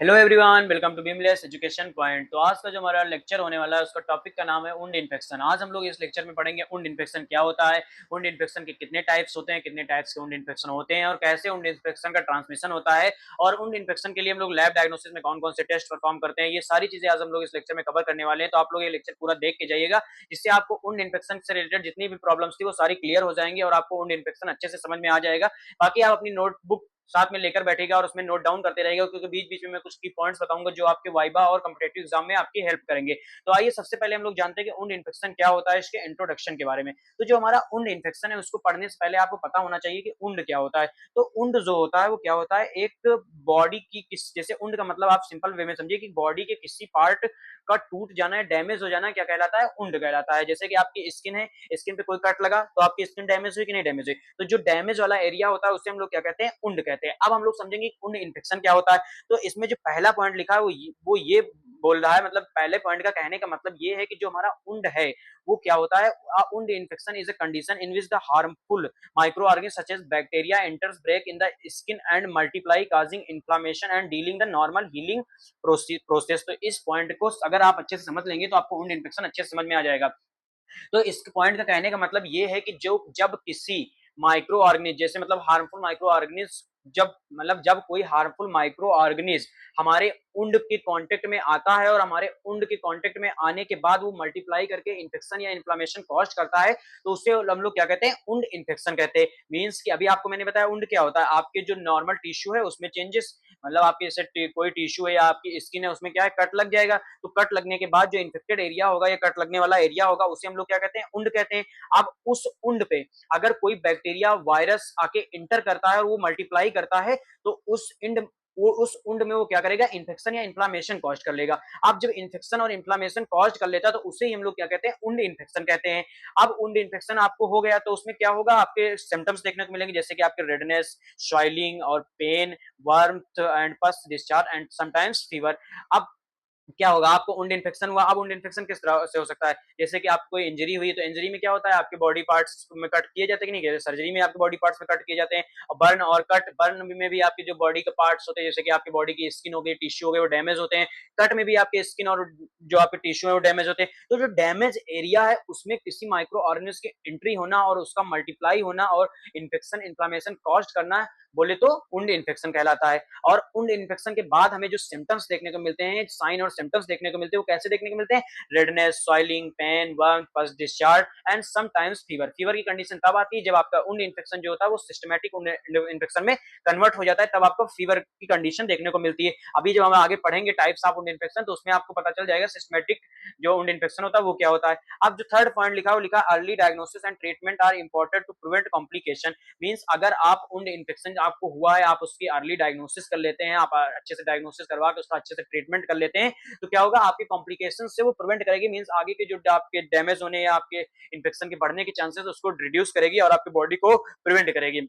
Hello everyone, welcome to beamless education point. तो आज का जो हमारा लेक्चर होने वाला है उसका टॉपिक का नाम है वुंड इन्फेक्शन। आज हम लोग इस लेक्चर में पढ़ेंगे वुंड इन्फेक्शन क्या होता है, वुंड इन्फेक्शन के कितने टाइप्स होते हैं, कितने टाइप्स के वुंड इन्फेक्शन होते हैं और कैसे वुंड इन्फेक्शन का ट्रांसमिशन होता है, और वुंड इन्फेक्शन के लिए हम लोग लैब डायग्नोसिस में कौन कौन से टेस्ट परफॉर्म करते हैं। ये सारी चीजें आज हम लोग इस लेक्चर में कवर करने वाले हैं। तो आप लोग ये लेक्चर पूरा देख के जाइएगा, जिससे आपको वुंड इन्फेक्शन से रिलेटेड जितनी भी प्रॉब्लम्स थी वो सारी क्लियर हो जाएंगी और आपको वुंड इन्फेक्शन अच्छे से समझ में आ जाएगा। बाकी आप अपनी नोटबुक साथ में लेकर बैठेगा और उसमें नोट डाउन करते रहेगा, क्योंकि बीच बीच में मैं कुछ की पॉइंट्स बताऊंगा जो आपके वाइबा और कॉम्पिटिटिव एग्जाम में आपकी हेल्प करेंगे। तो आइए सबसे पहले हम लोग जानते हैं कि वुंड इन्फेक्शन क्या होता है, इसके इंट्रोडक्शन के बारे में। तो जो हमारा वुंड इन्फेक्शन है उसको पढ़ने से पहले आपको पता होना चाहिए कि वुंड क्या होता है। तो वुंड जो होता है वो क्या होता है, एक बॉडी की किस जैसे वुंड का मतलब आप सिंपल वे में समझिए कि बॉडी के किसी पार्ट का टूट जाना है, डैमेज हो जाना, क्या कहलाता है, वुंड कहलाता है। जैसे कि आपकी स्किन है, स्किन पे कोई कट लगा तो आपकी स्किन डैमेज हुई कि नहीं डैमेज हुई, तो जो डैमेज वाला एरिया होता है उसे हम लोग क्या कहते हैं, वुंड कहते हैं। अब हम लोग समझेंगे वुंड इन्फेक्शन क्या होता है। तो इसमें जो पहला पॉइंट लिखा है वो ये बोल रहा है, मतलब पहले पॉइंट का कहने का मतलब ये है कि जो हमारा वुंड है वो क्या होता है। Wound infection is a condition in which the harmful microorganisms such as bacteria enters break in the skin and multiply causing inflammation and dealing the normal healing process. तो इस पॉइंट को अगर आप अच्छे से समझ लेंगे तो आपको वुंड इन्फेक्शन अच्छे से समझ में आ जाएगा। तो इस पॉइंट का कहने का मतलब ये है कि जो जब किसी माइक्रो ऑर्गेनिज्म, जैसे मतलब हार्मफुल माइक्रो ऑर्गेनिज्म, जब कोई हार्मफुल माइक्रो ऑर्गेनिज्म हमारे उंड के कांटेक्ट में आता है और हमारे उंड के कांटेक्ट में आने के बाद वो मल्टीप्लाई करके इन्फेक्शन या इन्फ्लेमेशन कॉज करता है, तो उससे हम लोग क्या कहते हैं, उंड इन्फेक्शन कहते हैं। मींस कि अभी आपको मैंने बताया उंड क्या होता है, आपके जो नॉर्मल टिश्यू है उसमें चेंजेस, मतलब आपके जैसे कोई टिश्यू है या आपकी स्किन है उसमें क्या है, कट लग जाएगा। तो कट लगने के बाद जो इन्फेक्टेड एरिया होगा या कट लगने वाला एरिया होगा उसे हम लोग क्या कहते हैं, उंड कहते हैं। अब उस उंड पे अगर कोई बैक्टीरिया वायरस आके इंटर करता है और वो मल्टीप्लाई करता है, तो उस उंड में वो क्या करेगा, इन्फेक्शन या इन्फ्लामेशन कॉज कर लेगा। अब जब इन्फेक्शन और इन्फ्लामेशन कॉज कर लेता है तो उसे ही हम लोग क्या कहते हैं, उंड इन्फेक्शन कहते हैं। अब उंड इन्फेक्शन आपको हो गया तो उसमें क्या होगा, आपके सिम्टम्स देखने को मिलेंगे, जैसे कि आपके रेडनेस, स्वेलिंग और pain, warmth and pus discharge and sometimes fever. अब क्या होगा, आपको वुंड इन्फेक्शन हुआ। अब वुंड इन्फेक्शन किस तरह से हो सकता है, जैसे कि आपको कोई इंजरी हुई, तो इंजरी में क्या होता है, आपके बॉडी पार्ट्स में कट किए जाते हैं कि नहीं, सर्जरी में आपके बॉडी पार्ट्स में कट किए जाते हैं। और बर्न और कट, बर्न में भी आपके जो बॉडी के पार्ट्स होते हैं, जैसे कि आपकी बॉडी की स्किन हो गई, टिश्यू हो गए, वो डैमेज होते हैं। कट में भी आपके स्किन और जो आपके टिश्यू है वो डैमेज होते हैं। तो जो डैमेज एरिया है उसमें किसी माइक्रो ऑर्गेनिज्म की एंट्री होना और उसका मल्टीप्लाई होना और इन्फेक्शन इन्फ्लामेशन कॉज करना बोले तो वुंड इन्फेक्शन कहलाता है। और वुंड इन्फेक्शन के बाद हमें जो सिम्टम्स देखने को मिलते हैं, साइन और सिम्टम्स देखने को मिलते हैं, वो कैसे देखने को मिलते हैं, रेडनेस, स्वेलिंग, पेन, वर्म, पस discharge and sometimes fever. Fever की कंडीशन तब आती है जब आपका वुंड इन्फेक्शन जो होता है वो सिस्टमैटिक इन्फेक्शन में कन्वर्ट हो जाता है, तब आपको फीवर की कंडीशन देखने को मिलती है। अभी जब हम आगे पढ़ेंगे टाइप्स ऑफ वुंड इन्फेक्शन तो उसमें आपको पता चल जाएगा सिस्टमैटिक जो वुंड इन्फेक्शन होता है वो क्या होता है। अब जो थर्ड पॉइंट लिखा है वो लिखा early diagnosis and treatment are important to prevent complication. Means अगर आप वुंड इन्फेक्शन आपको हुआ है, आप उसकी अर्ली डायग्नोसिस कर लेते हैं, आप अच्छे से डायग्नोसिस करवा के उसका अच्छे से ट्रीटमेंट कर लेते हैं, तो क्या होगा, आपके कॉम्प्लिकेशन से वो प्रिवेंट करेगी। मींस आगे के जो आपके डैमेज होने या आपके इन्फेक्शन के बढ़ने के चांसेस उसको रिड्यूस करेगी और आपकी बॉडी को प्रिवेंट करेगी।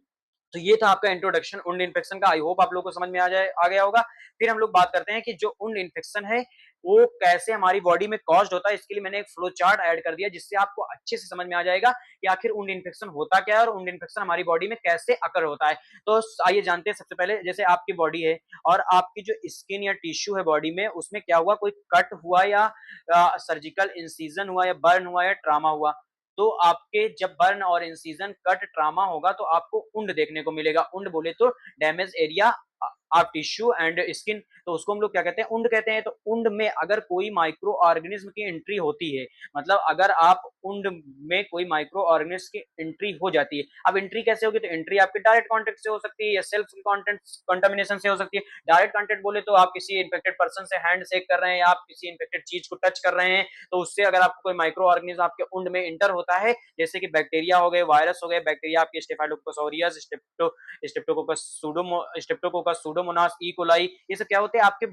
तो ये था आपका इंट्रोडक्शन वुंड इन्फेक्शन का। आई होप आप लोगों को समझ में आ गया होगा। फिर हम लोग बात करते हैं कि जो वुंड इन्फेक्शन है वो कैसे हमारी बॉडी में कॉज्ड होता है। इसके लिए मैंने एक फ्लो चार्ट ऐड कर दिया जिससे आपको अच्छे से समझ में आ जाएगा कि आखिर वुंड इन्फेक्शन होता क्या है और वुंड इन्फेक्शन हमारी बॉडी में कैसे अकर होता है। तो आइए जानते हैं। सबसे पहले जैसे आपकी बॉडी है और आपकी जो स्किन या टिश्यू है बॉडी में, उसमें क्या हुआ, कोई कट हुआ या सर्जिकल इंसिजन हुआ या बर्न हुआ या ट्रामा हुआ। तो आपके जब बर्न और इंसिजन, कट, ट्रामा होगा तो आपको वुंड देखने को मिलेगा। वुंड बोले तो damage area of tissue and skin, तो उसको हम लोग क्या कहते हैं, वुंड कहते हैं। तो वुंड में अगर कोई माइक्रो ऑर्गेनिज्म की एंट्री होती है, मतलब अगर आप वुंड में कोई माइक्रो ऑर्गेनिज्म की एंट्री हो जाती है। अब एंट्री कैसे होगी, तो एंट्री आपके डायरेक्ट कांटेक्ट से हो सकती है या सेल्फ कंटामिनेशन से हो सकती है। डायरेक्ट कांटेक्ट बोले तो आप किसी इन्फेक्टेड पर्सन से हैंड शेक कर रहे हैं या आप किसी इन्फेक्टेड चीज को टच कर रहे हैं, तो उससे अगर आपको कोई माइक्रो ऑर्गेनिज्म आपके वुंड में इंटर होता है, जैसे कि बैक्टीरिया हो गए, वायरस हो गए, बैक्टीरिया आपके staphylococcus aureus, Streptococcus Pseudomonas, E coli, ये सब क्या होते हैं, आपके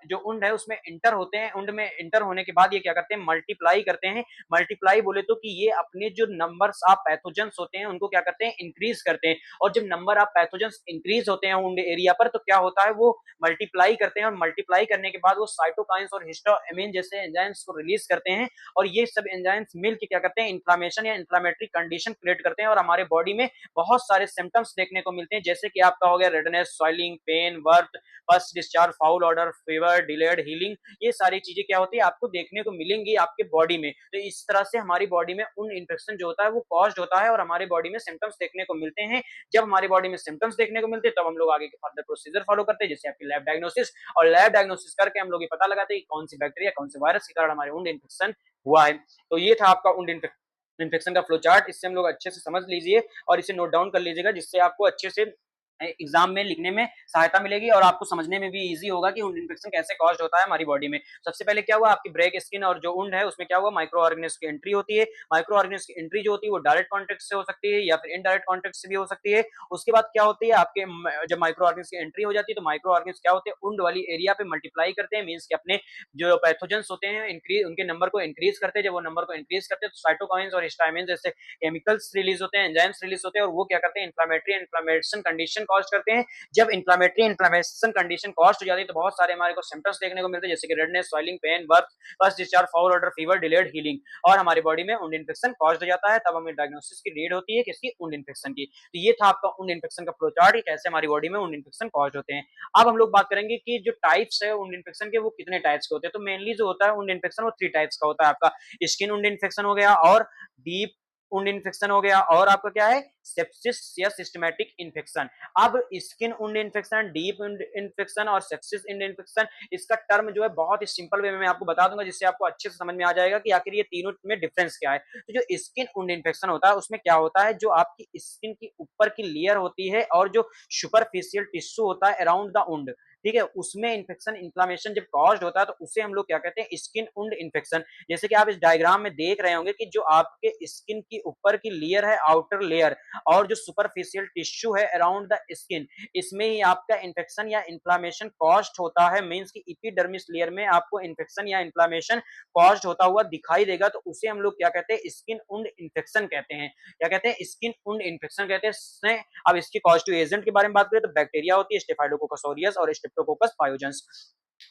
जो उंड है उसमें इंटर होते हैं। उंड में इंटर होने के बाद ये क्या करते हैं, मल्टीप्लाई करते हैं। मल्टीप्लाई बोले तो कि ये अपने जो नंबर्स ऑफ पैथोजेंस होते हैं उनको क्या करते हैं, इंक्रीज करते हैं। और जब नंबर ऑफ पैथोजेंस इंक्रीज होते हैं उंड एरिया पर, तो क्या होता है, वो मल्टीप्लाई करते हैं और मल्टीप्लाई करने के बाद वो साइटोकाइंस और हिस्टामिन जैसे एंजाइम्स को रिलीज करते हैं। और ये सब एंजाइम्स मिलकर क्या करते हैं, इन्फ्लामेशन या इन्फ्लामेटरी कंडीशन क्रिएट करते हैं और हमारे बॉडी में बहुत सारे सिम्टम्स देखने को मिलते हैं, जैसे कि आपका हो गया redness, swelling, pain, pain, warmth, first discharge, foul odour, fever, delayed healing, ये सारी चीजें क्या होती है आपको देखने को मिलेंगी आपके बॉडी में। तो इस तरह से हमारी बॉडी में उन इन्फेक्शन जो होता है वो कॉज्ड होता है और हमारी बॉडी में सिम्टम्स देखने को मिलते हैं। जब हमारी बॉडी में सिम्टम्स देखने को मिलते हैं तब हम लोग आगे के फर्दर प्रोसीजर फॉलो करते हैं, जैसे आपकी लैब डायग्नोसिस, और लैब डायग्नोसिस करके हम लोग ये पता लगाते हैं कि कौन सी बैक्टीरिया कौन से वायरस के कारण हमारे वुंड इन्फेक्शन हुआ है। तो ये था आपका वुंड इन्फेक्शन का फ्लो चार्ट। इससे हम लोग अच्छे से समझ लीजिए और इसे नोट डाउन कर लीजिएगा, जिससे आपको अच्छे से एग्जाम में लिखने में सहायता मिलेगी और आपको समझने में भी इजी होगा कि वुंड इन्फेक्शन कैसे कॉज्ड होता है हमारी बॉडी में। सबसे पहले क्या हुआ, आपकी ब्रेक स्किन और जो वुंड है उसमें क्या हुआ, माइक्रो ऑर्गेनिज्म की एंट्री होती है। माइक्रो ऑर्गेनिज्म की एंट्री जो होती है वो डायरेक्ट कॉन्टेक्ट से हो सकती है या फिर इनडायरेक्ट कॉन्टेक्ट से भी हो सकती है। उसके बाद क्या होती है आपके जब माइक्रो ऑर्गेनिज्म की एंट्री हो जाती है तो माइक्रो ऑर्गेनिज्म क्या होते हैं, वुंड वाली एरिया पे मल्टीप्लाई करते हैं, मींस कि अपने जो पैथोजेंस होते हैं इंक्रीज उनके नंबर को इंक्रीज करते हैं। जब वो नंबर को इंक्रीज करते हैं तो साइटोकाइंस और हिस्टामिन जैसे केमिकल्स रिलीज होते हैं, एंजाइम्स रिलीज होते हैं और वो क्या करते हैं, इन्फ्लेमेशन कंडीशन कॉज करते हैं। जब इन्फ्लेमेशन कंडीशन कॉस्ट हो जाती है तो बहुत सारे हमारे को सिम्टम्स देखने को मिलते हैं, जैसे कि रेडनेस, स्वेलिंग, पेन, बर्फ, first discharge, foul odour, fever, delayed healing, और हमारी बॉडी में वुंड इन्फेक्शन कॉज्ड हो जाता है। तब हमें डायग्नोसिस की नीड होती है किसकी, वुंड इन्फेक्शन की। तो ये था आपका वुंड इन्फेक्शन का फ्लो चार्ट, कैसे हमारी बॉडी में वुंड इन्फेक्शन कॉज्ड होते हैं। अब हम लोग बात करेंगे कि जो टाइप्स है वुंड इन्फेक्शन के वो कितने टाइप्स के होते हैं। तो मेनली जो होता है वुंड इन्फेक्शन वो 3 टाइप्स का होता है। आपका स्किन वुंड इन्फेक्शन हो गया, और डीप वुंड इन्फेक्शन हो गया, और आपका क्या है, सेप्सिस या सिस्टमैटिक इन्फेक्शन। अब skin wound infection, deep wound infection और सेप्सिस वुंड इन्फेक्शन, इसका टर्म जो है बहुत ही सिंपल वे में मैं आपको बता दूंगा, जिससे आपको अच्छे से समझ में आ जाएगा कि आखिर ये तीनों में डिफरेंस क्या है। तो जो स्किन वुंड इन्फेक्शन होता है उसमें क्या होता है, जो आपकी स्किन की ऊपर की लेयर होती है और जो सुपरफिशियल टिश्यू होता है अराउंड द वुंड, ठीक है, उसमें इन्फेक्शन इन्फ्लामेशन जब कॉज्ड होता है तो उसे हम लोग क्या कहते हैं, स्किन वुंड इन्फेक्शन। जैसे कि आप इस डायग्राम में देख रहे होंगे कि जो आपके स्किन की ऊपर की लेयर है, आउटर लेयर, और जो सुपरफिशियल टिश्यू है अराउंड द स्किन, इसमें ही आपका इन्फेक्शन या इन्फ्लामेशन कॉज्ड होता है। मींस की एपिडर्मिस लेयर में आपको इन्फेक्शन या इन्फ्लामेशन कॉज्ड होता हुआ दिखाई देगा, तो उसे हम लोग क्या कहते हैं, स्किन वुंड इन्फेक्शन कहते हैं। क्या कहते हैं, स्किन वुंड इन्फेक्शन कहते हैं। अब इसके कॉजेटिव एजेंट के बारे में बात करें तो बैक्टीरिया होती है, स्टेफाइलोकोकस ऑरियस और स्ट्रेप्टोकोकस पायोजेंस।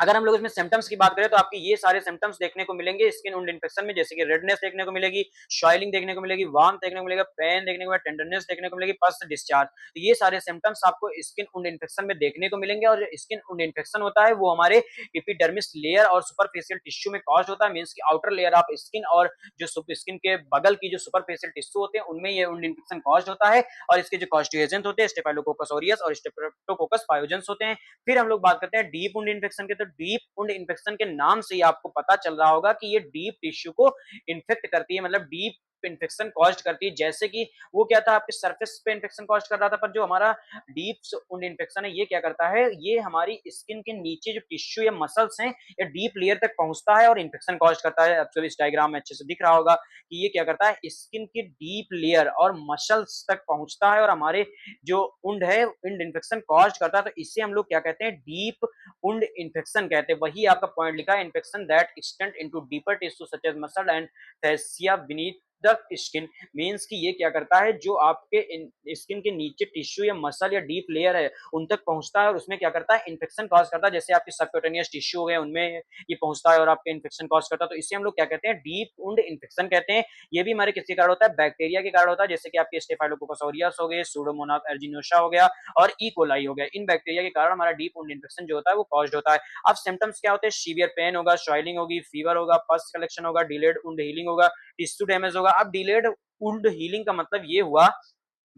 अगर हम लोग इसमें सिम्टम्स की बात करें तो आपके ये सारे सिम्टम्स देखने को मिलेंगे स्किन वुंड इन्फेक्शन में, जैसे कि रेडनेस देखने को मिलेगी, स्वेलिंग देखने को मिलेगी, वार्मथ देखने को मिलेगा, पेन देखने को मिलेगा, टेंडरनेस देखने को मिलेगी, पस डिस्चार्ज। तो ये सारे सिम्टम्स आपको स्किन वुंड इन्फेक्शन में देखने को मिलेंगे। और जो स्किन वुंड इन्फेक्शन होता है वो हमारे एपिडर्मिस लेयर और सुपरफिशियल टिश्यू में कॉज होता है। मींस की आउटर लेयर ऑफ स्किन और जो स्किन के बगल की जो सुपरफिशियल टिश्यू होते हैं उनमें ये वुंड इन्फेक्शन कॉज होता है। और इसके जो कॉजेटिव एजेंट होते हैं स्टेफाइलोकोकस ऑरियस और स्ट्रेप्टोकोकस पायोजेंस होते हैं। फिर हम लोग बात करते हैं डीप वुंड इन्फेक्शन के। तो डीप वुंड इन्फेक्शन के नाम से ही आपको पता चल रहा होगा कि ये डीप टिश्यू को इन्फेक्ट करती है, मतलब डीप इन्फेक्शन कॉज करती है। जैसे कि वो क्या था, आपके सरफेस पे इन्फेक्शन कॉज कर रहा था, पर जो हमारा डीप वुंड इन्फेक्शन है ये क्या करता है, ये हमारी स्किन के नीचे जो टिश्यू या मसल्स हैं या डीप लेयर तक पहुंचता है और इन्फेक्शन कॉज करता है। आपको इस डायग्राम में अच्छे से दिख रहा होगा कि ये क्या करता है, स्किन की डीप लेयर और मसल्स तक पहुंचता है और हमारे जो वुंड है वुंड इन्फेक्शन कॉज करता है। तो इससे हम लोग क्या कहते हैं, डीप वुंड इन्फेक्शन कहते हैं। वही आपका पॉइंट लिखा है, infection that extend into deeper tissue such as muscle and fascia beneath the skin. Means कि ये क्या करता है, जो आपके स्किन के नीचे टिश्यू या मसल या डीप लेयर है उन तक पहुंचता है और उसमें क्या करता है, इन्फेक्शन कॉज करता है। जैसे आपके सबक्यूटेनियस टिश्यू हो गए उनमें ये पहुंचता है और आपके इन्फेक्शन कॉज करता है। तो इसे हम लोग क्या कहते हैं, डीप वुंड इन्फेक्शन कहते हैं। ये भी हमारे किसके कारण होता है, बैक्टीरिया के कारण होता है, जैसे कि आपके स्टेफाइलोकोकस ऑरियस हो गए, सूडोमोनास एर्जिनोसा हो गया और ई कोलाई हो गया। इन बैक्टीरिया के कारण हमारा डीप वुंड इन्फेक्शन जो होता है वो कॉज्ड होता है। अब सिम्टम्स क्या होते हैं, सीवियर पेन होगा, स्वेलिंग होगी, फीवर होगा, पस कलेक्शन होगा, डिलेड वुंड हीलिंग होगा, टिश्यू डैमेज होगा। अब डिलेड वुंड हीलिंग का मतलब ये हुआ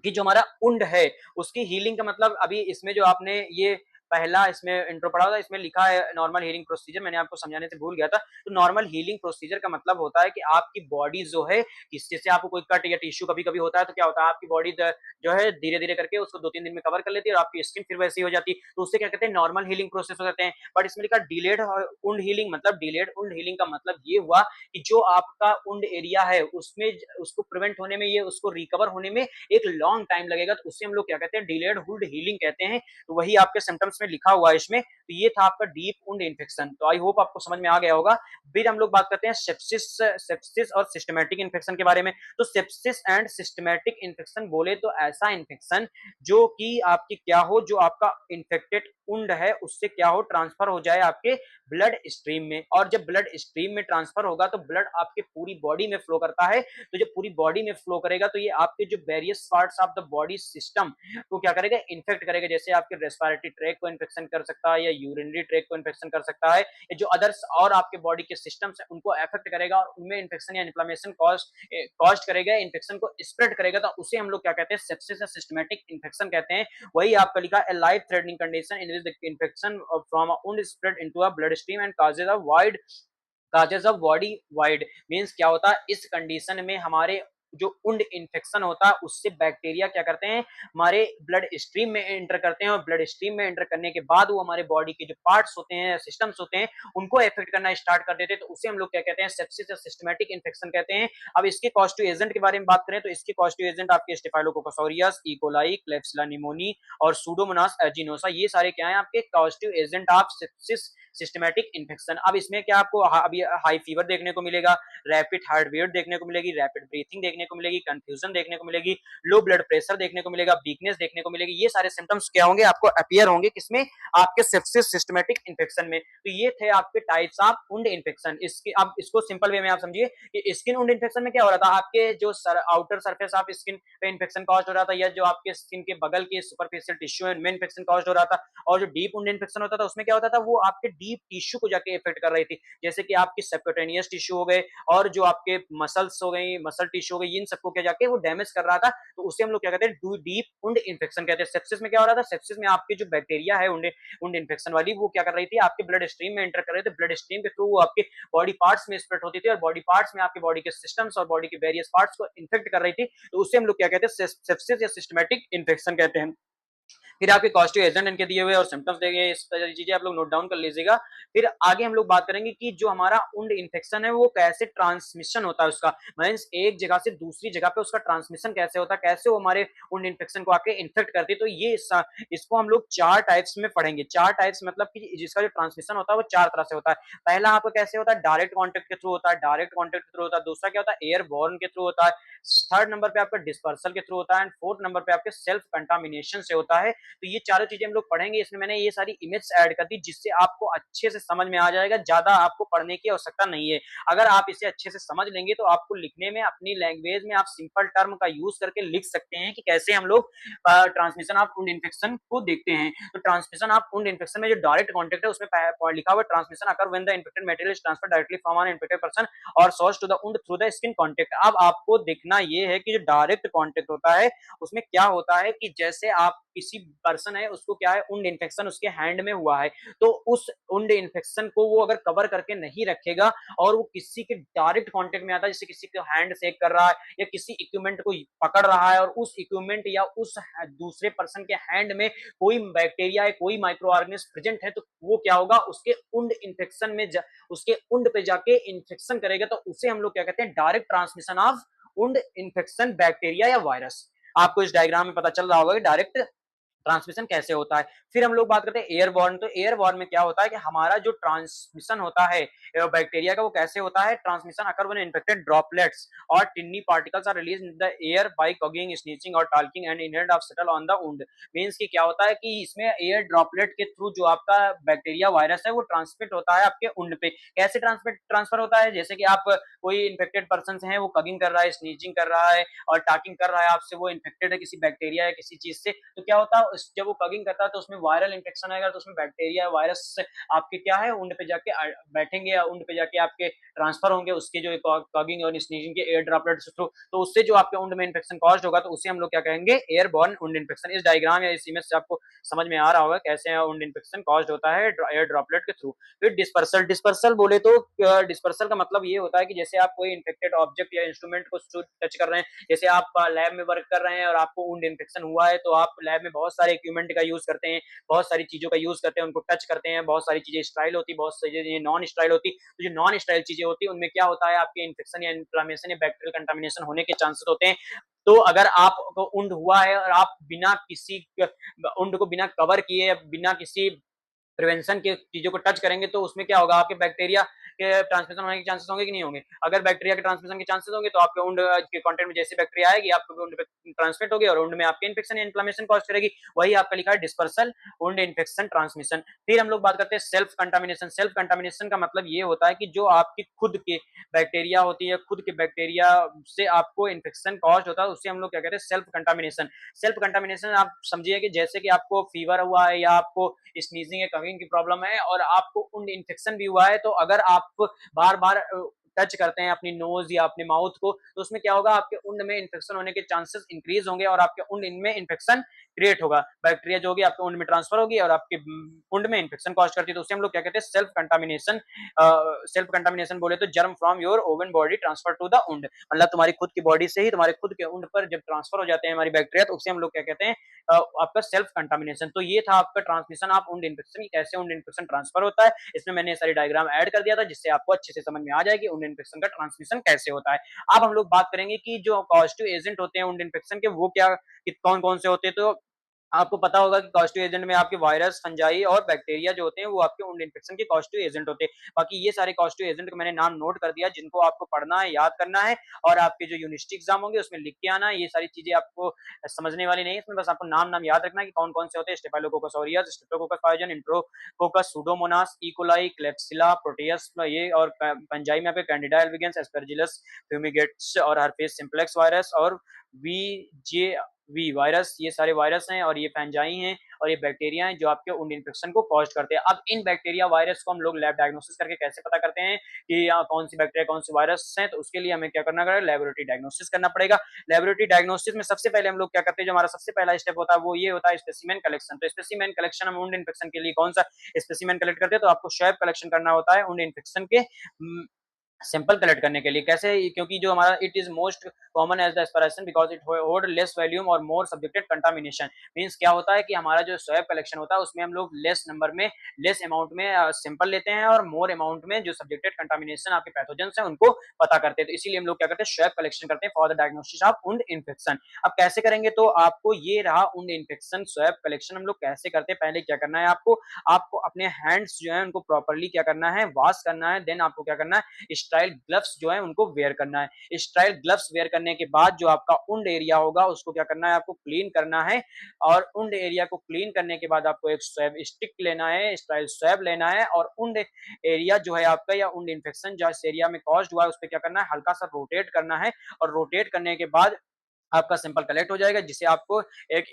कि जो हमारा वुंड है उसकी हीलिंग का मतलब, अभी इसमें जो आपने ये पहला इसमें इंट्रो पढ़ा था इसमें लिखा है नॉर्मल हीलिंग प्रोसीजर, मैंने आपको समझाने से भूल गया था। तो नॉर्मल हीलिंग प्रोसीजर का मतलब होता है कि आपकी बॉडी जो है, जैसे आपको कोई कट या टिश्यू कभी कभी होता है तो क्या होता है, आपकी बॉडी जो है धीरे धीरे करके उसको 2-3 दिन में कवर कर लेती है और आपकी स्किन फिर वैसी हो जाती है, तो उससे क्या कहते हैं, नॉर्मल हीलिंग प्रोसेस हो जाते हैं। बट इसमें लिखा डिलेड वुंड हीलिंग, मतलब डिलेड वुंड हीलिंग का मतलब ये हुआ कि जो आपका वुंड एरिया है उसमें उसको प्रिवेंट होने में, ये उसको रिकवर होने में एक लॉन्ग टाइम लगेगा, तो उसे हम लोग क्या कहते हैं, डिलेड वुंड हीलिंग कहते हैं। तो वही आपके सिम्टम्स में लिखा हुआ है इसमें। तो ये था आपका डीप वुंड इन्फेक्शन। तो आई होप आपको समझ में आ गया होगा। फिर हम लोग बात करते हैं सेप्सिस और सिस्टमैटिक इन्फेक्शन के बारे में। तो सेप्सिस एंड सिस्टमैटिक इन्फेक्शन बोले तो ऐसा इन्फेक्शन जो कि आपकी क्या हो, जो आपका इन्फेक्टेड वुंड है उससे क्या हो, ट्रांसफर हो जाए आपके ब्लड स्ट्रीम में। और जब ब्लड स्ट्रीम में ट्रांसफर होगा तो ब्लड आपके पूरी बॉडी में फ्लो करता है। तो जब पूरी बॉडी में फ्लो करेगा तो ये आपके जो various parts of the body system को क्या करेगा, इन्फेक्ट करेगा। जैसे आपके रेस्पिरेटरी ट्रैक को इन्फेक्शन कर सकता है या यूरिनरी ट्रैक्ट को इन्फेक्शन कर सकता है, या जो अदर्स और आपके बॉडी के सिस्टम्स हैं उनको अफेक्ट करेगा और उनमें इन्फेक्शन या इन्फ्लेमेशन कॉज करेगा, इन्फेक्शन को स्प्रेड करेगा, तो उसे हम लोग क्या कहते हैं, सेप्सिस या सिस्टमैटिक इन्फेक्शन कहते हैं। वही आपका लिखा है life threatening condition in which the infection from a wound spread into a blood stream and causes of body wide. Means क्या होता है, इस कंडीशन में हमारे जो उंड इन्फेक्शन होता है उससे बैक्टीरिया क्या करते हैं, हमारे ब्लड स्ट्रीम में एंटर करते हैं, और ब्लड स्ट्रीम में एंटर करने के बाद वो हमारे बॉडी के जो पार्ट्स होते हैं, सिस्टम्स होते हैं, उनको इफेक्ट करना स्टार्ट कर देते हैं, तो उसे हम लोग क्या कहते हैं, सेप्सिस या सिस्टमैटिक इन्फेक्शन कहते हैं। अब इसके कॉस्टिव एजेंट के बारे में बात करें तो इसके कॉस्टिव एजेंट आपके स्टेफाइलोकोकस ऑरियस, इकोलाई, क्लेब्सिला निमोनी और सूडोमोनास एजिनोसा, ये सारे क्या है आपके causative agent of sepsis systematic infection. अब इसमें क्या आपको अभी हाई फीवर देखने को मिलेगा, रैपिड हार्ट बीट देखने को मिलेगी, रैपिड ब्रीथिंग देखने को मिलेगी, कंफ्यूजन देखने को मिलेगी, लो ब्लड प्रेशर देखने को मिलेगा, वीकनेस देखने को मिलेगी। ये सारे सिम्टम्स क्या होंगे, आपको अपीयर होंगे किसमें, आपके सेप्सिस सिस्टमैटिक इन्फेक्शन में। तो ये थे आपके टाइप्स ऑफ वुंड इन्फेक्शन। इसकी अब इसको सिंपल वे में आप समझिए कि स्किन वुंड इन्फेक्शन में क्या हो रहा था, आपके जो आउटर सरफेस ऑफ स्किन पे इन्फेक्शन कॉज हो रहा था, या जो आपके स्किन के बगल के सुपरफिशियल टिश्यू है उनमें इन्फेक्शन कॉज हो रहा था। और जो डीप वुंड इन्फेक्शन होता था उसमें क्या होता था, वो आपके डीप टिश्यू को जाके इफेक्ट कर रही थी, जैसे कि आपकी सबक्यूटेनियस टिश्यू हो गए और जो आपके मसल्स हो गई, मसल टिश्यू हो गई, इन सबको क्या जाके वो डैमेज कर रहा था, तो उसे हम लोग क्या कहते हैं, डीप वुंड इन्फेक्शन कहते हैं। सेप्सिस में क्या हो रहा था, सेप्सिस में आपके जो बैक्टीरिया है वुंड इन्फेक्शन वाली, वो क्या कर रही थी, आपके ब्लड स्ट्रीम में एंटर कर रहे थे, ब्लड स्ट्रीम के थ्रू वो आपके बॉडी पार्ट्स में स्प्रेड होती थी और बॉडी पार्ट्स में आपके बॉडी के सिस्टम्स और बॉडी के वेरियस पार्ट्स को इन्फेक्ट कर रही थी, तो उसे हम लोग क्या कहते हैं, सेप्सिस या सिस्टमैटिक इन्फेक्शन कहते हैं। फिर आपके कॉस्टिव एजेंट इनके दिए हुए और सिम्टम्स देंगे, इस चीजें आप लोग नोट डाउन कर लीजिएगा। फिर आगे हम लोग बात करेंगे कि जो हमारा वुंड इन्फेक्शन है वो कैसे ट्रांसमिशन होता है उसका, मींस एक जगह से दूसरी जगह पे उसका ट्रांसमिशन कैसे होता है, कैसे वो हमारे वुंड इन्फेक्शन को आके इन्फेक्ट करती है। तो ये इसको हम लोग चार टाइप्स में पढ़ेंगे। चार टाइप्स मतलब कि जिसका जो ट्रांसमिशन होता है वो चार तरह से होता है। पहला आपका कैसे होता है, डायरेक्ट कॉन्टेक्ट के थ्रू होता है, डायरेक्ट कॉन्टेक्ट के थ्रू होता है। दूसरा क्या होता है, एयर बॉर्न के थ्रू होता है। थर्ड नंबर पे आपका डिस्पर्सल के थ्रू होता है एंड फोर्थ नंबर पे आपके सेल्फ कंटामिनेशन से होता है। तो ये चारों चीजें हम लोग पढ़ेंगे। इसमें मैंने ये सारी इमेज ऐड कर दी जिससे आपको अच्छे से समझ में आ जाएगा, ज्यादा आपको पढ़ने की आवश्यकता नहीं है। अगर आप इसे अच्छे से समझ लेंगे तो आपको लिखने में अपनी लैंग्वेज में आप सिंपल टर्म का यूज करके लिख सकते हैं कि कैसे हम लोग ट्रांसमिशन ऑफ वुंड इन्फेक्शन को देखते हैं। तो ट्रांसमिशन ऑफ वुंड इन्फेक्शन में जो डायरेक्ट कॉन्टेक्ट है उसमें लिखा हुआ transmission occur when the infected material is transferred directly from an infected person और source to the wound through the skin contact. अब आपको देखना ये है कि जो डायरेक्ट कॉन्टेक्ट होता है उसमें क्या होता है कि जैसे आप किसी पर्सन है उसको क्या है, वुंड इन्फेक्शन उसके हैंड में हुआ है, तो उस वुंड इन्फेक्शन को वो अगर कवर करके नहीं रखेगा और वो किसी के डायरेक्ट कांटेक्ट में आता है, जैसे किसी को हैंड शेक कर रहा है या किसी इक्विपमेंट को पकड़ रहा है और उस इक्विपमेंट या उस दूसरे पर्सन के हैंड में कोई बैक्टीरिया है, कोई माइक्रो ऑर्गेनिज्म प्रेजेंट है, तो वो क्या होगा, उसके वुंड इन्फेक्शन में उसके वुंड पे जाके इन्फेक्शन करेगा। तो उसे हम लोग क्या कहते हैं, direct transmission of wound infection bacteria या वायरस। आपको इस डायग्राम में पता चल रहा होगा कि डायरेक्ट ट्रांसमिशन कैसे होता है। फिर हम लोग बात करते हैं एयरबॉर्न। तो एयरबॉर्न में क्या होता है कि हमारा जो ट्रांसमिशन होता है बैक्टीरिया का वो कैसे होता है, transmission occur when infected droplets और tiny particles are released in the air by coughing, sneezing और talking and inhaled of settle on the wound. Means कि क्या होता है कि इसमें एयर ड्रॉपलेट के थ्रू जो आपका बैक्टीरिया वायरस है वो ट्रांसमिट होता है आपके वुंड पे। कैसे ट्रांसफर होता है, जैसे कि आप कोई इन्फेक्टेड पर्सन है वो कगिंग कर रहा है, स्नीचिंग कर रहा है और टॉकिंग कर रहा है आपसे, वो इन्फेक्टेड है किसी बैक्टीरिया या किसी चीज से, तो क्या होता है जब वो कगिंग करता है तो उसमें वायरल इन्फेक्शन आएगा, तो उसमें बैक्टीरिया वायरस आपके क्या है वुंड पे जाके बैठेंगे या वुंड पे जाके आपके ट्रांसफर होंगे उसके जो कगिंग और स्नीजिंग के एयर ड्रॉपलेट्स थ्रू, तो उससे जो आपके वुंड में इन्फेक्शन कॉज्ड होगा तो उसे हम लोग क्या कहेंगे, एयरबॉर्न वुंड इन्फेक्शन। इस डायग्राम या इस इमेज से आपको समझ में आ रहा होगा कैसे वुंड इन्फेक्शन कॉज्ड होता है एयर ड्रॉपलेट के थ्रू। फिर डिस्पर्सल। डिस्पर्सल बोले तो डिस्पर्सल का मतलब ये होता है कि जैसे आप कोई इन्फेक्टेड ऑब्जेक्ट या इंस्ट्रूमेंट को टच कर रहे हैं, जैसे आप लैब में वर्क कर रहे हैं और आपको वुंड इन्फेक्शन हुआ है, तो आप लैब में बहुत सारे इक्विपमेंट का यूज करते हैं, बहुत सारी चीजों का यूज करते हैं, उनको टच करते हैं, बहुत सारी चीजें स्टाइल होती, बहुत सारी चीजें नॉन स्टाइल होती। तो जो नॉन स्टाइल चीजें होती है उनमें क्या होता है, आपके इन्फेक्शन या इन्फ्लामेशन या बैक्टीरियल कंटामिनेशन होने के चांसेस होते हैं। तो अगर आपको उंड हुआ है और आप बिना किसी उंड को बिना कवर किए, बिना किसी प्रिवेंशन के चीजों को टच करेंगे, तो उसमें क्या होगा, आपके बैक्टीरिया के ट्रांसमिशन होने के चांसेस होंगे कि नहीं होंगे? अगर बैक्टीरिया के ट्रांसमिशन के चांसेस होंगे तो आपके वुंड के कंटेंट में जैसे बैक्टीरिया आएगी, आपके वुंड पे ट्रांसमिट होगी और वुंड में आपके इन्फेक्शन या इन्फ्लेमेशन कॉज करेगी। वही आपका लिखा है डिस्पर्सल वुंड इन्फेक्शन ट्रांसमिशन। फिर हम लोग बात करते हैं सेल्फ कंटामिनेशन। सेल्फ कंटामिनेशन का मतलब ये होता है कि जो आपकी खुद के बैक्टीरिया होती है, खुद के बैक्टीरिया से आपको इन्फेक्शन कॉज होता है, उससे हम लोग क्या कहते हैं सेल्फ कंटामिनेशन। सेल्फ कंटामिनेशन आप समझिए कि जैसे कि आपको फीवर हुआ है या आपको स्नीजिंग या कमिंग की प्रॉब्लम है और आपको उन इन्फेक्शन भी हुआ है, तो अगर आप बार बार टच करते हैं अपनी नोज या अपने माउथ को, तो उसमें क्या होगा, आपके उंड में इन्फेक्शन होने के चांसेस इंक्रीज होंगे और आपके उंड इनमें इन्फेक्शन क्रिएट होगा। बैक्टीरिया जो होगी आपके उंड में ट्रांसफर होगी और आपके उंड में इन्फेक्शन कॉज करती है, तो उसे हम लोग क्या कहते हैं सेल्फ कंटामिनेशन। सेल्फ कंटामिनेशन बोले तो germ from your own body transfer to the wound, मतलब तुम्हारी खुद की बॉडी से ही तुम्हारे खुद के उंड पर जब ट्रांसफर हो जाते हैं हमारी बैक्टीरिया, तो उसे हम लोग क्या कहते हैं आपका सेल्फ कंटामिनेशन। तो ये था आपका ट्रांसमिशन ऑफ उंड इन्फेक्शन, कैसे उंड इन्फेक्शन ट्रांसफर होता है। इसमें मैंने सारी डायग्राम ऐड कर दिया था जिससे आपको अच्छे से समझ में आ जाएगी उंड इन्फेक्शन का ट्रांसमिशन कैसे होता है। अब हम लोग बात करेंगे कि जो पॉजिटिव एजेंट होते हैं उंड इन्फेक्शन के, वो क्या कौन कौन से होते हैं। तो आपको पता होगा कि कॉस्टिव एजेंट में आपके वायरस, फंजाई और बैक्टीरिया जो होते हैं वो आपके उन इन्फेक्शन के कॉस्टिव एजेंट होते हैं। बाकी ये सारे कॉस्टिव एजेंट को मैंने नाम नोट कर दिया जिनको आपको पढ़ना है, याद करना है और आपके जो यूनिवर्सिटी एग्जाम होंगे उसमें लिख के आना है। ये सारी चीजें आपको समझने वाली नहीं है, इसमें बस आपको नाम नाम याद रखना है कि कौन कौन से होते हैं। Staphylococcus aureus, Streptococcus pyogenes, Enterococcus, Pseudomonas, E coli, Klebsiella, Proteus ये और फंजाई में आपके कैंडिडा एल्बिगेंस, एस्परजिलस फ्यूमिगेट्स और हर्पेस सिम्प्लेक्स वायरस और वी वी वायरस, ये सारे वायरस हैं और ये फंजाई हैं और ये बैक्टीरिया हैं जो आपके उंड इन्फेक्शन को कॉज करते हैं। अब इन बैक्टीरिया वायरस को हम लोग लैब डायग्नोसिस करके कैसे पता करते हैं कि कौन सी बैक्टीरिया कौन सी वायरस है, तो उसके लिए हमें क्या करना पड़ेगा, लेबोरेटरी डायग्नोसिस करना पड़ेगा। लेबोरेटरी डायग्नोसिस में सबसे पहले हम लोग क्या करते हैं, जो हमारा सबसे पहला स्टेप होता है वो ये होता है स्पेसिमेन कलेक्शन। तो स्पेसिमेन कलेक्शन हम उंड इन्फेक्शन के लिए कौन सा स्पेसिमेन कलेक्ट करते हैं, तो आपको स्वैब कलेक्शन करना होता है उंड इन्फेक्शन के सैंपल कलेक्ट करने के लिए। कैसे, क्योंकि जो हमारा it is most common as the aspiration because it hold less volume और मोर सब्जेक्टेड कंटामिनेशन। मींस क्या होता है कि हमारा जो स्वैब कलेक्शन होता है उसमें हम लोग लेस नंबर में, लेस अमाउंट में सैंपल लेते हैं और मोर अमाउंट में जो सब्जेक्टेड कंटामिनेशन आपके पैथोजेंस हैं उनको पता करते हैं। तो इसीलिए हम लोग क्या करते हैं, स्वैब कलेक्शन करते हैं for the diagnosis of wound infection. अब कैसे करेंगे, तो आपको ये रहा उंड इन्फेक्शन स्वैब कलेक्शन हम लोग कैसे करते हैं। पहले क्या करना है, आपको आपको अपने हैंड्स जो है उनको प्रॉपरली क्या करना है, वॉश करना है। देन आपको क्या करना है, स्टाइल ग्लव्स जो है उनको वेयर करना है। स्टाइल ग्लव्स वेयर करने के बाद जो आपका उंड एरिया होगा उसको क्या करना है, आपको क्लीन करना है। और उंड एरिया को क्लीन करने के बाद आपको एक स्वैब स्टिक लेना है, स्टाइल स्वैब लेना है और उंड एरिया जो है आपका या उंड इन्फेक्शन जो इस एरिया में कॉज्ड हुआ है उस पर क्या करना है, हल्का सा रोटेट करना है। और रोटेट करने के बाद आपका सैंपल कलेक्ट हो जाएगा जिसे आपको एक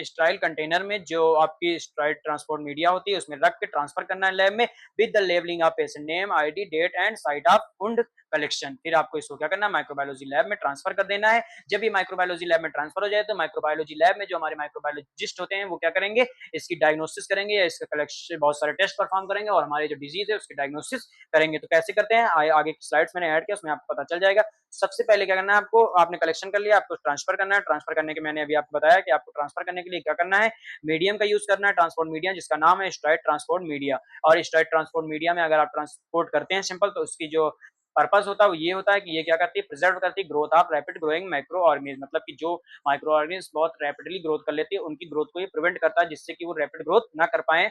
स्टाइल कंटेनर में, जो आपकी स्टाइल ट्रांसपोर्ट मीडिया होती है उसमें रख के ट्रांसफर करना है लैब में with the labelling of patient name, ID, date and site of wound collection. फिर आपको इसको क्या करना है, माइक्रोबायोलॉजी लैब में ट्रांसफर कर देना है। जब ये माइक्रोबायोलॉजी लैब में ट्रांसफर हो जाए तो माइक्रोबायोलॉजी लैब में जो हमारे माइक्रोबायोलॉजिस्ट होते हैं वो क्या करेंगे, इसकी डायग्नोसिस करेंगे या इसका कलेक्शन बहुत सारे टेस्ट परफॉर्म करेंगे और हमारे जो डिजीज है उसकी डायग्नोसिस करेंगे। तो कैसे करते हैं, आगे की स्लाइड्स मैंने ऐड किया उसमें आपको पता चल जाएगा। सबसे पहले क्या करना है, आपको आपने कलेक्शन कर लिया, आपको ट्रांसफर करना है। ट्रांसफर करने के मैंने अभी आपको बताया कि आपको ट्रांसफर करने के लिए क्या करना है, मीडियम का यूज करना है, ट्रांसपोर्ट मीडिया जिसका नाम है स्ट्राइड ट्रांसपोर्ट मीडिया। और स्ट्राइड ट्रांसपोर्ट मीडिया में अगर आप ट्रांसपोर्ट करते हैं सिंपल, तो उसकी जो पर्पस होता है वो ये होता है कि ये क्या करती है, प्रिजर्व करती है growth of rapid growing micro organism. मतलब कि जो माइक्रो ऑर्गेनिज्म बहुत रैपिडली ग्रोथ कर लेती है उनकी ग्रोथ को ये प्रिवेंट करता है जिससे कि वो रैपिड ग्रोथ ना कर पाए।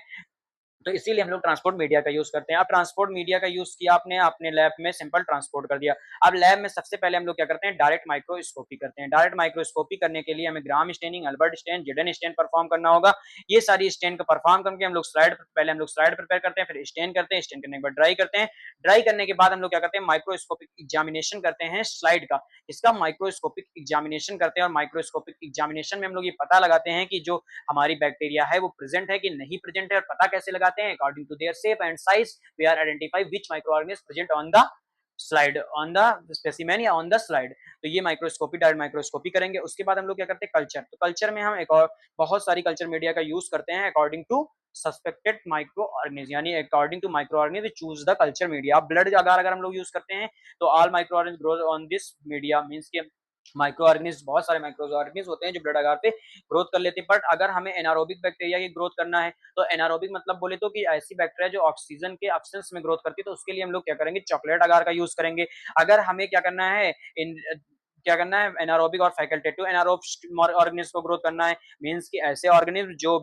तो इसीलिए हम लोग ट्रांसपोर्ट मीडिया का यूज करते हैं। अब ट्रांसपोर्ट मीडिया का यूज किया आपने अपने लैब में, सिंपल ट्रांसपोर्ट कर दिया। अब लैब में सबसे पहले हम लोग क्या करते हैं, डायरेक्ट माइक्रोस्कोपी करते हैं। डायरेक्ट माइक्रोस्कोपी करने के लिए हमें ग्राम स्टेनिंग, अल्बर्ट स्टेन, जेडन स्टेन परफॉर्म करना होगा। ये सारी स्टेन को परफॉर्म करके हम लोग स्लाइड, पहले हम लोग स्लाइड प्रिपेयर करते हैं, फिर स्टेन करते हैं, स्टेन करने के बाद ड्राई करते हैं। ड्राई करने के बाद हम लोग क्या करते हैं, माइक्रोस्कोपिक एग्जामिनेशन करते हैं स्लाइड का। इसका माइक्रोस्कोपिक एग्जामिनेशन करते हैं और माइक्रोस्कोपिक एग्जामिनेशन में हम लोग ये पता लगाते हैं कि जो हमारी बैक्टीरिया है वो प्रेजेंट है कि नहीं प्रेजेंट है। और पता कैसे लगाते हैं, according to their shape and size we are identify which microorganism present on the slide, on the specimen या ऑन द स्लाइड। तो ये माइक्रोस्कोपी, डायरेक्ट माइक्रोस्कोपी करेंगे। उसके बाद हम लोग क्या करते हैं, कल्चर। तो कल्चर में हम एक और बहुत सारी कल्चर मीडिया का यूज करते हैं according to suspected microorganism, यानी according to microorganism choose the culture media. Blood अगर अगर हम लोग यूज करते हैं तो all microorganism grow on this media, means के माइक्रो ऑर्गेनिज्म, बहुत सारे माइक्रो ऑर्गेनिज्म होते हैं जो ब्लड अगार पे ग्रोथ कर लेते हैं। बट अगर हमें एनारोबिक बैक्टीरिया की ग्रोथ करना है, तो एनारोबिक मतलब बोले तो कि ऐसी बैक्टीरिया जो ऑक्सीजन के एब्सेंस में ग्रोथ करती है, तो उसके लिए हम लोग क्या करेंगे, चॉकलेट अगार का यूज करेंगे। अगर हमें क्या करना है, इन क्या करना है, एनारोबिक और फैकल्टेटिव एनारोबिक ऑर्गेनिज्म को ग्रोथ करना है, मींस कि ऐसे ऑर्गेनिज्म जो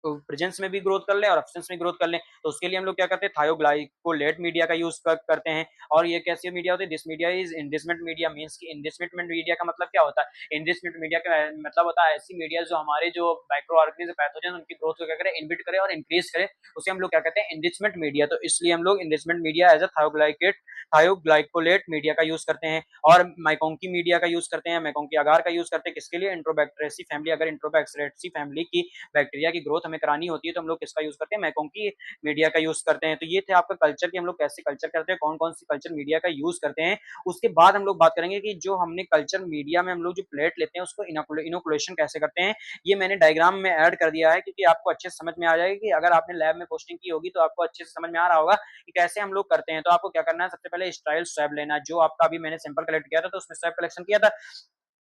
प्रेजेंस में भी ग्रोथ कर लें और एब्सेंस में ग्रोथ कर लें। तो उसके लिए हम लोग क्या करते हैं, थायोग्लाइकोलेट मीडिया का यूज़ करते हैं। और ये कैसी मीडिया होती है? This media is enrichment media, means कि एनरिचमेंट मीडिया का मतलब क्या होता है? एनरिचमेंट मीडिया का मतलब होता है ऐसी मीडिया जो हमारे जो माइक्रो ऑर्गेनिज्म, पैथोजन, उनकी ग्रोथ को क्या करे, इनहिबिट करे और इंक्रीज करे, उसे हम लोग क्या कहते हैं? Enrichment media. तो इसलिए हम लोग enrichment media as a thioglycolate media का यूज़ करते हैं। और मैकोंकी मीडिया का यूज़ करते हैं, मैकोंकी अगार का यूज़ करते हैं किसके लिए? इंट्रोबैक्टेरियसी फैमिली, अगर इंट्रोबैक्टेरियसी फैमिली की बैक्टीरिया की ग्रोथ हमें करानी होती है तो हम लोग किसका यूज़ करते हैं? मैकोंकी मीडिया का यूज़ करते हैं। तो ये थे आपका कल्चर कि हम लोग कैसे कल्चर करते हैं, कौन-कौन सी कल्चर मीडिया का यूज़ करते हैं। उसके बाद हम लोग बात करेंगे कि जो हमने कल्चर मीडिया में हम लोग जो प्लेट लेते हैं उसको इनोकुलेशन कैसे करते हैं। ये मैंने डायग्राम में ऐड कर दिया है क्योंकि आपको अच्छे से समझ में आ जाएगा कि अगर आपने लैब में पोस्टिंग की होगी तो आपको अच्छे से समझ में आ रहा होगा कि कैसे हम लोग करते हैं। तो आपको क्या करना है, सबसे पहले स्टाइल स्वैब लेना है। जो आपका अभी मैंने सैंपल कलेक्ट किया था तो उसमें स्वैब कलेक्शन किया था,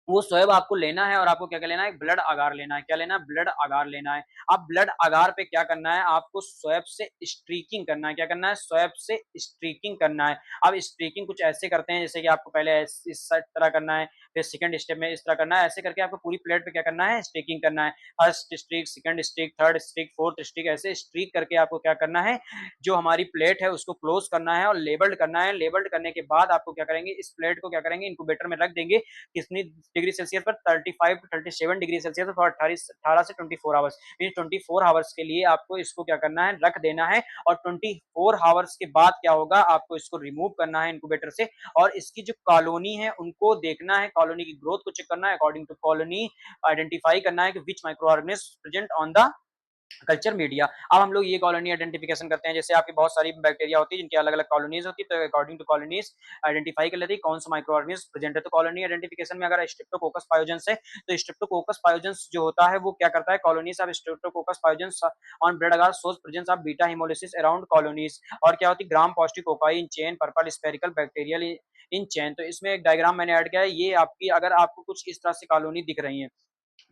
वो स्वैब आपको लेना है और आपको क्या-क्या लेना है, एक ब्लड अगार लेना है। क्या लेना है? ब्लड अगार लेना है। अब ब्लड अगार पे क्या करना है, आपको स्वैब से स्ट्रीकिंग करना है। क्या करना है? स्वैब से स्ट्रीकिंग करना है। अब स्ट्रीकिंग कुछ ऐसे करते हैं जैसे कि आपको पहले इस तरह करना है, फिर सेकंड स्टेप में इस तरह करना है। ऐसे करके आपको पूरी प्लेट पे क्या करना है? स्ट्रीकिंग करना है। First streak, second streak, third streak, fourth streak, ऐसे स्ट्रीक करके आपको क्या करना है, जो हमारी प्लेट है उसको क्लोज करना है और लेबल्ड करना है। लेबल्ड करने के बाद आपको क्या करेंगे, इस प्लेट को क्या करेंगे, इंक्यूबेटर में रख देंगे। कितनी डिग्री सेल्सियस पर? 35 टू 37 डिग्री सेल्सियस फॉर 18 से 24 आवर्स। मीन 24 आवर्स के लिए आपको इसको क्या करना है, रख देना है। और 24 आवर्स के बाद क्या होगा, आपको इसको रिमूव करना है इंक्यूबेटर से और इसकी जो कॉलोनी है उनको देखना है, कॉलोनी की ग्रोथ को चेक करना है, अकॉर्डिंग टू कॉलोनी आइडेंटिफाई करना है कि which microorganism present on the culture media. अब हम लोग ये कॉलोनी आइडेंटिफिकेशन करते हैं, जैसे आपकी बहुत सारी बैक्टीरिया होती है जिनकी अलग अलग कॉलोनीज होती है, तो अकॉर्डिंग टू कॉलोनीज आइडेंटिफाई कर लेते हैं कौन सा माइक्रो ऑर्गेनिज्म प्रेजेंट है। तो कॉलोनी आइडेंटिफिकेशन में अगर स्ट्रेप्टोकोकस पायोजेंस है तो स्ट्रेप्टोकोकस पायोजेंस जो होता है वो क्या करता है, colonies of Streptococcus pyogenes on blood agar shows presence of beta haemolysis around colonies. और क्या होती है, gram positive cocci in chain purple spherical bacterial in chain. तो इसमें एक डायग्राम मैंने ऐड किया है, ये आपकी अगर आपको कुछ इस तरह से कॉलोनी दिख रही है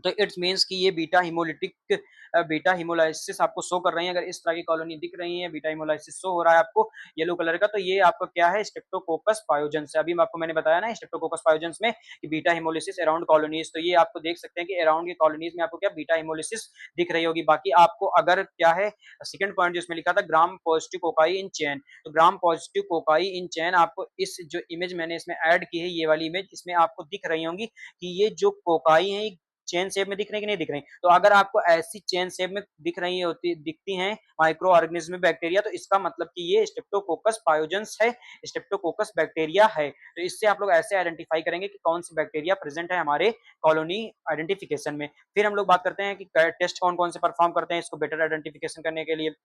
तो इट्स मीन्स कि ये बीटा हिमोलाइसिस आपको शो कर रही है। अगर इस तरह की कॉलोनी दिख रही है, बीटा हिमोलाइसिस शो हो रहा है आपको येलो कलर का, तो ये आपका क्या है, स्ट्रेप्टोकोकस पायोजेंस है। अभी आपको मैंने बताया ना स्ट्रेप्टोकोकस पायोजेंस में कि बीटा हिमोलिसिस अराउंड कॉलोनीज, तो ये आपको देख सकते हैं कि अराउंड की कॉलोनीज में आपको क्या बीटा हिमोलिसिस दिख रही होगी। बाकी आपको अगर क्या है, सेकंड पॉइंट जिसमें लिखा था gram positive cocci in chain, तो gram positive cocci in chain आपको इस जो इमेज मैंने इसमें ऐड की है, ये वाली इमेज, इसमें आपको दिख रही होंगी कि ये जो कोकाई है चेन शेप में दिख रही कि नहीं दिख रही। तो अगर आपको ऐसी चेन शेप में दिखती हैं माइक्रो ऑर्गेनिज्म में बैक्टीरिया, तो इसका मतलब कि ये स्ट्रेप्टोकोकस पायोजेंस है, स्ट्रेप्टोकोकस बैक्टीरिया है। तो इससे आप लोग ऐसे आइडेंटिफाई करेंगे कि कौन सी बैक्टीरिया प्रेजेंट है हमारे कॉलोनी आइडेंटिफिकेशन में। फिर हम लोग बात करते हैं कि टेस्ट कौन कौन से परफॉर्म करते हैं इसको बेटर आइडेंटिफिकेशन करने के लिए।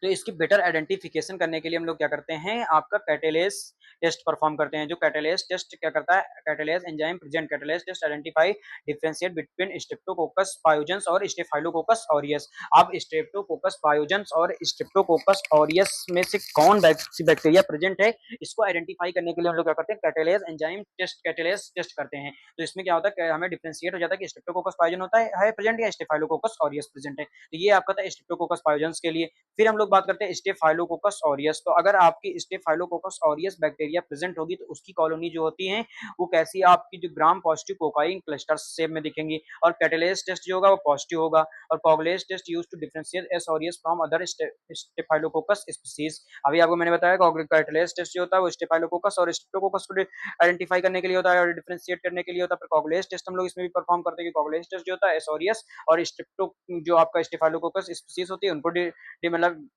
तो इसकी बेटर आइडेंटिफिकेशन करने के लिए हम लोग क्या करते हैं, आपका कैटेलेस टेस्ट परफॉर्म करते हैं। जो कैटेलेस टेस्ट क्या करता है, catalase enzyme present catalase test identify differentiate between Streptococcus pyogenes और स्टेफाइलोकोकस ऑरियस। अब स्ट्रेप्टोकोकस पायोजेंस और स्ट्रेप्टोकोकस ऑरियस में से कौन बैक्टीरिया प्रेजेंट है, इसको आइडेंटिफाई करने के लिए हम लोग क्या करते हैं, कैटेलेस एंजाइम टेस्ट कैटेलेस टेस्ट करते हैं। तो इसमें क्या होता है, हमें डिफरेंशिएट हो जाता है कि स्ट्रेप्टोकोकस पायोजन होता है प्रेजेंट या स्टेफाइलोकोकस ऑरियस प्रेजेंट है। तो ये आपका था स्ट्रेप्टोकोकस पायोजेंस के लिए। फिर हम लोग बात करते हैं स्टेफाइलोकोकस ऑरियस। तो अगर आपकी स्टेफाइलोकोकस ऑरियस बैक्टीरिया प्रेजेंट होगी तो उसकी कॉलोनी जो होती है वो कैसी, आपकी जो gram positive cocci cluster shape में दिखेंगी। और कैटेलेस टेस्ट जो होगा वो पॉजिटिव होगा। और coagulase test used to differentiate S aureus from other Staphylococcus species. अभी आपको मैंने बताया कैटेलेस टेस्ट जो होता है वो स्टेफाइलोकोकस और स्ट्रेप्टोकोकस को आइडेंटिफाई करने के लिए होता है और डिफरेंशिएट करने के लिए होता है। पर कॉगलेस टेस्ट हम लोग इसमें भी परफॉर्म करते हैं कि कॉगलेस टेस्ट जो होता है एस ऑरियस और स्ट्रेप्टो जो आपका स्टेफाइलोकोकस स्पीशीज होती है उनको मतलब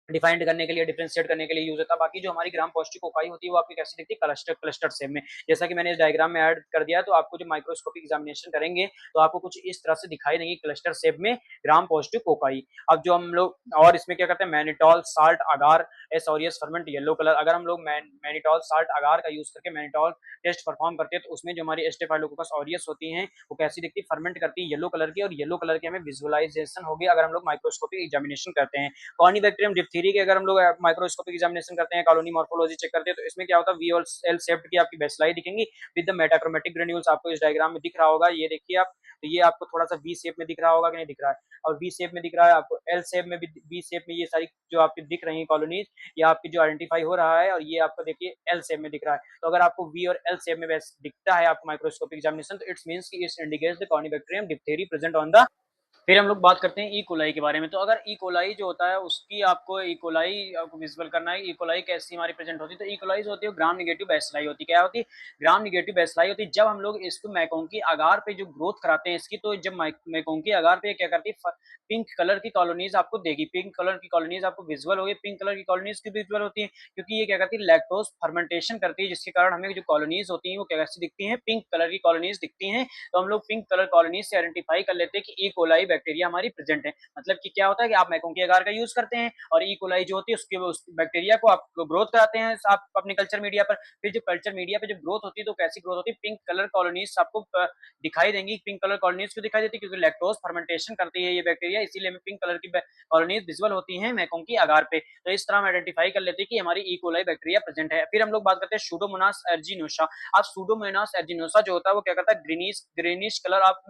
डिफाइंड करने के लिए, डिफरेंशिएट करने के लिए यूज होता है। बाकी जो हमारी ग्राम पौष्टिक कोकाई होती है वो आपकी कैसी दिखती है, क्लस्टर क्लस्टर शेप में। जैसा कि मैंने इस डायग्राम में ऐड कर दिया है, तो आपको जो माइक्रोस्कोपिक एग्जामिनेशन करेंगे तो आपको कुछ इस तरह से दिखाई देंगी क्लस्टर शेप में ग्राम पौष्टिक कोकाई। अब जो हम लोग और इसमें क्या करते हैं, mannitol salt agar S aureus ferment yellow colour. अगर हम लोग मैनिटॉल साल्ट अगार का यूज करके मैनिटॉल टेस्ट परफॉर्म करते हैं तो उसमें जो हमारी स्टेफाइलोकोकस ऑरियस होती हैं वो कैसी दिखती है, फर्मेंट करती है येलो कलर की, और येलो कलर की हमें विजुअलाइजेशन होगी अगर हम लोग माइक्रोस्कोपिक एग्जामिनेशन करते हैं। कॉर्निबैक्टीरियम डिप्थीरी के अगर हम लोग माइक्रोस्कोपिक एग्जामिनेशन करते हैं, कॉलोनी मॉर्फोलॉजी चेक करते हैं, तो इसमें क्या होता है, वी और एल शेप्ड की आपकी बेसलाई दिखेंगी विद द मेटाक्रोमेटिक ग्रेन्यूल्स। आपको इस डायग्राम में दिख रहा होगा, ये देखिए आप, तो ये आपको थोड़ा सा वी शेप में दिख रहा होगा कि नहीं दिख रहा है, और वी शेप में दिख रहा है आपको, एल शेप में भी, वी शेप में ये सारी जो आपकी दिख रही है कॉलोनीज, ये आपकी जो आइडेंटिफाई हो रहा है, और ये आपको देखिए एल शेप में दिख रहा है। तो अगर आपको वी और एल शेप में दिखता है आपको माइक्रोस्कोपिक एग्जामिनेशन, तो इट्स मींस कि it indicates the Corynebacterium diphtheriae present on the फिर हम लोग बात करते हैं ई कोलाई के बारे में। तो अगर ई कोलाई जो होता है उसकी आपको ई कोलाई आपको विज़ुअल करना है, ई कोलाई कैसी हमारी प्रेज़ेंट होती है। तो ई कोलाई जो होती है वो ग्राम नेगेटिव बैसिलाई होती है। क्या होती है? ग्राम नेगेटिव बैसिलाई होती है। जब हम लोग इसको मैकोंकी अगार पे जो ग्रोथ कराते हैं इसकी, तो जब मैकोंकी अगार पे क्या करती है पिंक कलर की कॉलोनीज़ आपको देगी। पिंक कलर की कॉलोनीज़ आपको विज़ुअल होगी। पिंक कलर की कॉलोनीज़ क्यों विज़ुअल होती है? क्योंकि ये क्या करती है लैक्टोज़ फर्मेंटेशन करती है, जिसके कारण हमें जो कॉलोनीज़ होती हैं वो कैसी दिखती हैं? पिंक कलर की कॉलोनीज़ दिखती हैं। तो हम लोग पिंक कलर कॉलोनीज़ से आइडेंटिफ़ाई कर लेते हैं कि ई कोलाई बैक्टीरिया हमारी प्रेज़ेंट है। मतलब कि क्या होता है कि आप मैकोंकी अगार का यूज़ करते हैं और ई कोलाई जो होती है उसके उस बैक्टीरिया को आप ग्रोथ कराते हैं आप अपने कल्चर मीडिया पर। फिर जो कल्चर मीडिया पे जब ग्रोथ होती है तो कैसी ग्रोथ होती है? पिंक कलर कॉलोनीज़ आपको दिखाई देंगी। पिंक कलर कॉलोनीज़ क्यों दिखाई देती है? क्योंकि लैक्टोज़ फर्मेंटेशन करती है ये बैक्टीरिया, इसीलिए हमें पिंक कलर की कॉलोनीज़ विज़ुअल होती हैं मैकोंकी अगार पे। तो इस तरह हम आइडेंटिफ़ाई कर लेते हैं कि हमारी ई कोलाई बैक्टीरिया प्रेज़ेंट है। फिर हम लोग बात करते हैं सूडोमोनास एर्जिनोसा। अब सूडोमोनास एर्जिनोसा जो होता है वो क्या करता है? ग्रीनिश ग्रीनिश कलर आप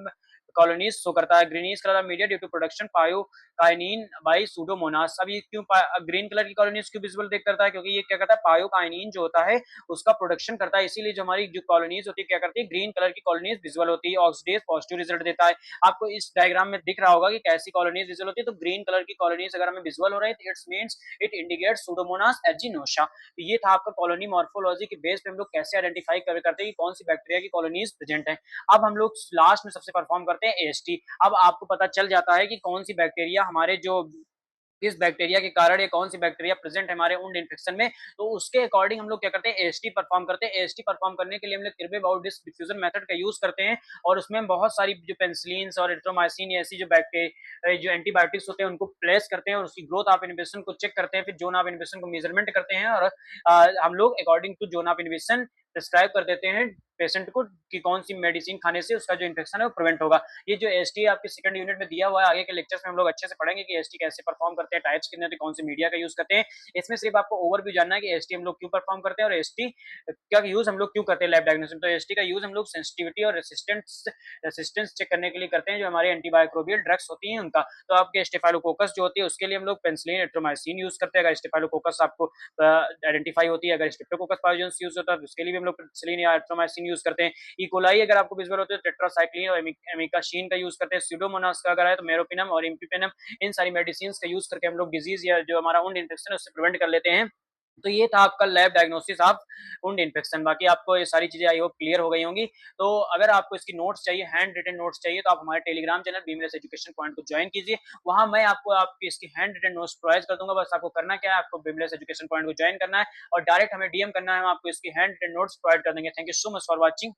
कॉलोनीज़ शो करता है। Greenish colour of media due to production pyocyanin by Pseudomonas. अब ये क्यों ग्रीन कलर की कॉलोनीज़ क्यों विज़ुअल दिख करता है? क्योंकि ये क्या करता है पायोकाइनिन जो होता है उसका प्रोडक्शन करता है, इसीलिए जो हमारी जो कॉलोनीज़ होती है क्या करती है ग्रीन कलर की कॉलोनीज़ विज़ुअल होती है। ऑक्सीडेज़ पॉजिटिव रिजल्ट देता है। आपको इस डायग्राम में दिख रहा होगा कि कैसी कॉलोनीज़ विज़ुअल होती है। तो ग्रीन कलर की कॉलोनीज़ अगर हमें विज़ुअल हो रही है तो it's means it indicates Pseudomonas aeruginosa. तो ये था आपका कॉलोनी मॉर्फोलॉजी के बेस पे हम लोग कैसे आइडेंटिफ़ाई करते हैं कि कौन सी बैक्टीरिया की कॉलोनीज़ प्रेज़ेंट है। अब हम लोग लास्ट में सबसे परफ़ॉर्म करते हैं एएसटी। अब आपको पता चल जाता है कि कौन सी बैक्टीरिया हमारे जो किस बैक्टीरिया के कारण ये कौन सी बैक्टीरिया प्रेजेंट है हमारे वुंड इन्फेक्शन में, तो उसके अकॉर्डिंग हम लोग क्या करते हैं एएसटी परफॉर्म करते हैं। एएसटी परफॉर्म करने के लिए हम लोग किर्बे बाउट डिफ्यूजन मेथड का यूज करते हैं और उसमें हम बहुत सारी जो पेनिसिलिन और एरिथ्रोमाइसिन ऐसी जो बैक्टीरिया जो एंटीबायोटिक्स होते हैं उनको प्लेस करते हैं और उसकी ग्रोथ ऑफ इनहिबिशन को चेक करते हैं। फिर जोन ऑफ इनहिबिशन को मेजरमेंट करते हैं और हम लोग according to zone of inhibition prescribe कर देते हैं पेशेंट को कि कौन सी मेडिसिन खाने से उसका जो इन्फेक्शन है वो प्रिवेंट होगा। ये जो एएसटी आपके सेकंड यूनिट में दिया हुआ है, आगे के लेक्चर्स में हम लोग अच्छे से पढ़ेंगे कि एएसटी कैसे परफॉर्म करते हैं, टाइप्स कितने होते हैं, कौन से मीडिया का यूज करते हैं। इसमें सिर्फ आपको ओवरव्यू जानना है कि एएसटी हम लोग क्यों परफॉर्म करते हैं और एएसटी का यूज हम लोग क्यों करते हैं लैब डायग्नोसिस में। तो एएसटी का यूज हम लोग सेंसिटिविटी और रेसिस्टेंस चेक करने के लिए करते हैं जो हमारे एंटीबायोक्रोबियल ड्रग्स होती हैं उनका। तो आपके स्टेफाइलोकोकस जो होती है उसके लिए हम लोग पेनिसिलिन एरिथ्रोमाइसिन यूज करते हैं। अगर स्टेफाइलोकोकस आपको आइडेंटिफाई होती है, अगर स्ट्रेप्टोकोकस पायोजेंस यूज होता है तो उसके लिए भी हम लोग पेनिसिलिन या एरिथ्रोमाइसिन यूज करते हैं। इकोलाई अगर आपको विजुअल होते है टेट्रासाइक्लिन और एमिकाशीन का यूज करते हैं। स्यूडोमोनास का अगर है तो मेरोपिनम और इम्पिपेनम, इन सारी मेडिसिन का यूज करके हम लोग डिजीज या जो हमारा वुंड इन्फेक्शन है उससे प्रिवेंट कर लेते हैं। तो ये था आपका lab diagnosis of wound infection. बाकी आपको ये सारी चीजें आई होप क्लियर हो गई होंगी। तो अगर आपको इसकी नोट्स चाहिए, हैंड रिटन नोट्स चाहिए, तो आप हमारे टेलीग्राम चैनल बीमलेस एजुकेशन पॉइंट को ज्वाइन कीजिए। वहां मैं आपको आपकी इसकी हैंड रिटन नोट्स प्रोवाइड कर दूंगा। बस आपको करना क्या है, आपको बीमलेस एजुकेशन पॉइंट को ज्वाइन करना है और डायरेक्ट हमें डीएम करना है, हम आपको इसकी हैंड रिटन नोट्स प्रोवाइड कर देंगे। Thank you so much for watching.